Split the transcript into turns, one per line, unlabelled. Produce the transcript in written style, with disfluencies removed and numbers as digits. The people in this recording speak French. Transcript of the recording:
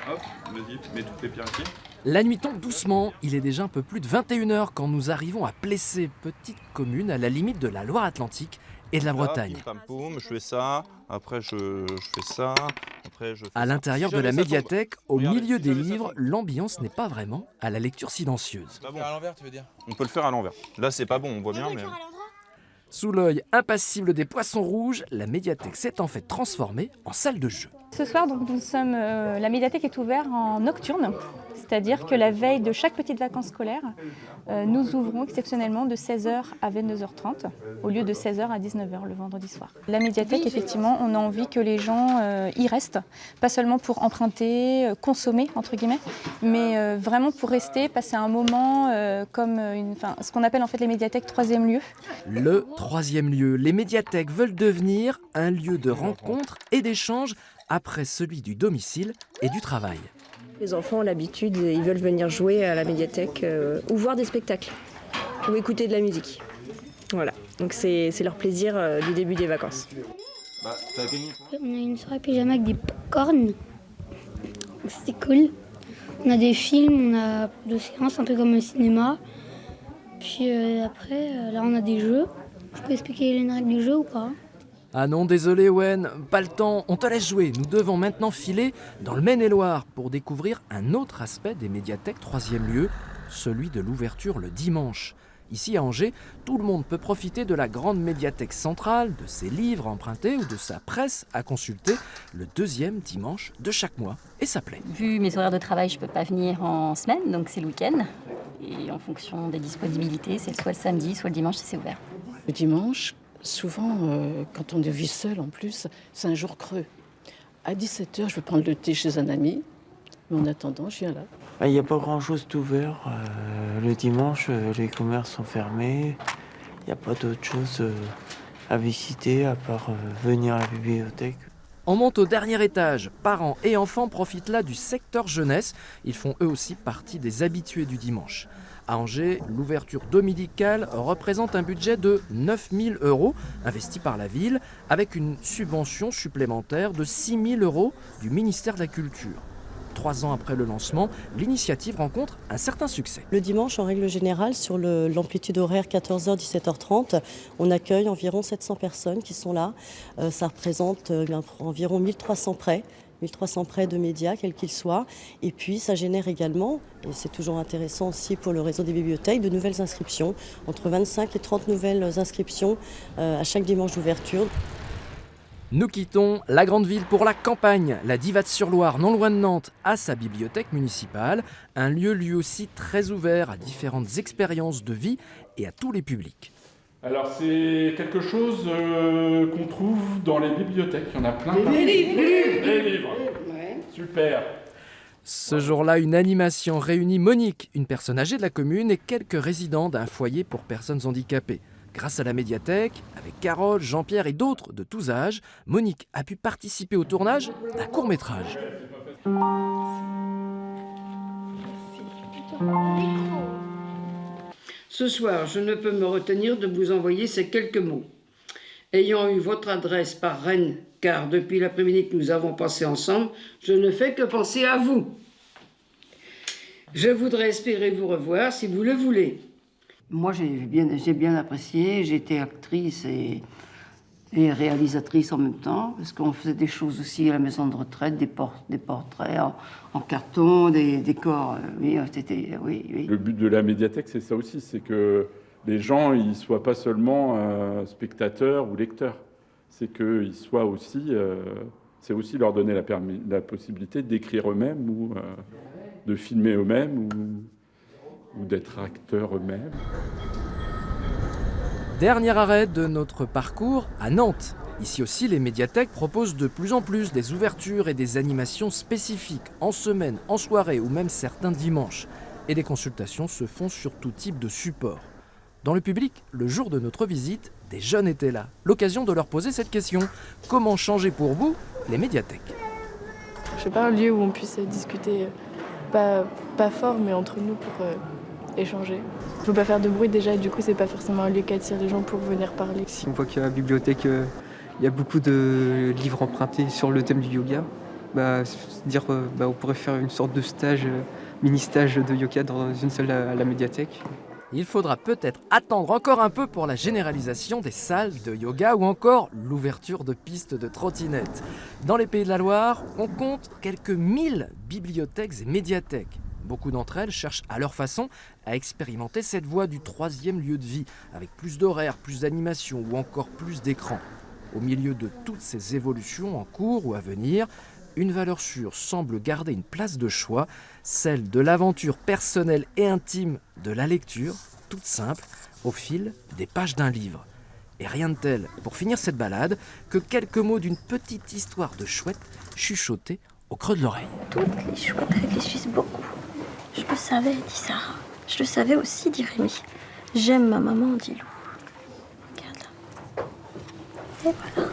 Hop, vas-y, mets toutes les pierres ici.
La nuit tombe doucement, il est déjà un peu plus de 21h quand nous arrivons à Plessé, petite commune à la limite de la Loire-Atlantique et de la Bretagne.
Pim, pam, poum, je fais ça, après je fais ça, après je fais
À
ça.
l'intérieur
Si
de la
jamais ça tombe,
médiathèque, au
regardez,
milieu
si
des
jamais ça
livres,
tombe.
l'ambiance n'est pas vraiment à la lecture silencieuse.
Pas bon.
À l'envers, tu veux dire?
On peut le faire à l'envers. Là c'est pas bon, on voit bien, mais...
Sous l'œil impassible des poissons rouges, la médiathèque s'est en fait transformée en salle de jeu.
Ce soir, donc, la médiathèque est ouverte en nocturne, c'est-à-dire que la veille de chaque petite vacances scolaires, nous ouvrons exceptionnellement de 16h à 22h30, au lieu de 16h à 19h le vendredi soir. La médiathèque, effectivement, on a envie que les gens y restent, pas seulement pour emprunter, consommer, entre guillemets, mais vraiment pour rester, passer un moment comme ce qu'on appelle en fait les médiathèques troisième lieu.
Le troisième lieu, les médiathèques veulent devenir un lieu de rencontre et d'échange après celui du domicile et du travail.
Les enfants ont l'habitude, ils veulent venir jouer à la médiathèque ou voir des spectacles ou écouter de la musique. Voilà, donc c'est leur plaisir du début des vacances.
Bah, t'as gagné.
On a une soirée pyjama avec des popcorn. C'était cool. On a des films, on a de séances un peu comme un cinéma. Puis après, là on a des jeux. Je peux expliquer les règles du jeu ou pas?
Ah non, désolé Owen, pas le temps, on te laisse jouer. Nous devons maintenant filer dans le Maine-et-Loire pour découvrir un autre aspect des médiathèques troisième lieu, celui de l'ouverture le dimanche. Ici à Angers, tout le monde peut profiter de la grande médiathèque centrale, de ses livres empruntés ou de sa presse à consulter le deuxième dimanche de chaque mois. Et ça plaît.
Vu mes horaires de travail, je ne peux pas venir en semaine, donc c'est le week-end. Et en fonction des disponibilités, c'est soit le samedi, soit le dimanche si c'est ouvert.
Le dimanche, souvent, quand on vit seul en plus, c'est un jour creux. À 17h, je vais prendre le thé chez un ami, mais en attendant, je viens là.
Il n'y a pas grand-chose d'ouvert. Le dimanche, les commerces sont fermés. Il n'y a pas d'autre chose à visiter à part venir à la bibliothèque.
On monte au dernier étage. Parents et enfants profitent là du secteur jeunesse. Ils font eux aussi partie des habitués du dimanche. À Angers, l'ouverture dominicale représente un budget de 9 000 € investi par la ville avec une subvention supplémentaire de 6 000 € du ministère de la Culture. 3 ans après le lancement, l'initiative rencontre un certain succès.
Le dimanche, en règle générale, sur l'amplitude horaire 14h-17h30, on accueille environ 700 personnes qui sont là. Ça représente environ 1300 prêts. 1300 prêts de médias, quels qu'ils soient. Et puis, ça génère également, et c'est toujours intéressant aussi pour le réseau des bibliothèques, de nouvelles inscriptions, entre 25 et 30 nouvelles inscriptions à chaque dimanche d'ouverture.
Nous quittons la grande ville pour la campagne. La Divatte-sur-Loire, non loin de Nantes, a sa bibliothèque municipale, un lieu lui aussi très ouvert à différentes expériences de vie et à tous les publics.
Alors c'est quelque chose qu'on trouve dans les bibliothèques, il y en a plein.
Les livres.
Les livres.
Ouais.
Super.
Ce jour-là, une animation réunit Monique, une personne âgée de la commune, et quelques résidents d'un foyer pour personnes handicapées. Grâce à la médiathèque, avec Carole, Jean-Pierre et d'autres de tous âges, Monique a pu participer au tournage d'un court-métrage.
Ce soir, je ne peux me retenir de vous envoyer ces quelques mots. Ayant eu votre adresse par Rennes, car depuis l'après-midi que nous avons passé ensemble, je ne fais que penser à vous. Je voudrais espérer vous revoir si vous le voulez. Moi, j'ai bien apprécié. J'étais actrice et réalisatrice en même temps, parce qu'on faisait des choses aussi à la maison de retraite, des portraits en carton, des décors. Oui.
Le but de la médiathèque, c'est ça aussi, c'est que les gens ne soient pas seulement spectateurs ou lecteurs. C'est qu'ils soient aussi... c'est aussi leur donner la possibilité d'écrire eux-mêmes ou de filmer eux-mêmes ou d'être acteurs eux-mêmes.
Dernier arrêt de notre parcours à Nantes. Ici aussi, les médiathèques proposent de plus en plus des ouvertures et des animations spécifiques, en semaine, en soirée ou même certains dimanches. Et les consultations se font sur tout type de support. Dans le public, le jour de notre visite, des jeunes étaient là. L'occasion de leur poser cette question. Comment changer pour vous les médiathèques?
Je sais pas, un lieu où on puisse discuter, pas fort, mais entre nous pour échanger. Il ne faut pas faire de bruit déjà, et du coup c'est pas forcément un lieu qui attire les gens pour venir parler.
Si on voit qu'à la bibliothèque, il y a beaucoup de livres empruntés sur le thème du yoga,
dire on pourrait faire une sorte de stage, mini-stage de yoga dans une salle à la médiathèque.
Il faudra peut-être attendre encore un peu pour la généralisation des salles de yoga ou encore l'ouverture de pistes de trottinettes. Dans les Pays de la Loire, on compte quelques 1000 bibliothèques et médiathèques. Beaucoup d'entre elles cherchent à leur façon à expérimenter cette voie du 3e lieu de vie, avec plus d'horaires, plus d'animations ou encore plus d'écrans. Au milieu de toutes ces évolutions en cours ou à venir, une valeur sûre semble garder une place de choix, celle de l'aventure personnelle et intime de la lecture, toute simple, au fil des pages d'un livre. Et rien de tel, pour finir cette balade, que quelques mots d'une petite histoire de chouette chuchotée au creux de l'oreille.
Toutes les chouettes réfléchissent beaucoup. Je le savais, dit Sarah. Je le savais aussi, dit Rémi. J'aime ma maman, dit Lou. Regarde là. Et voilà.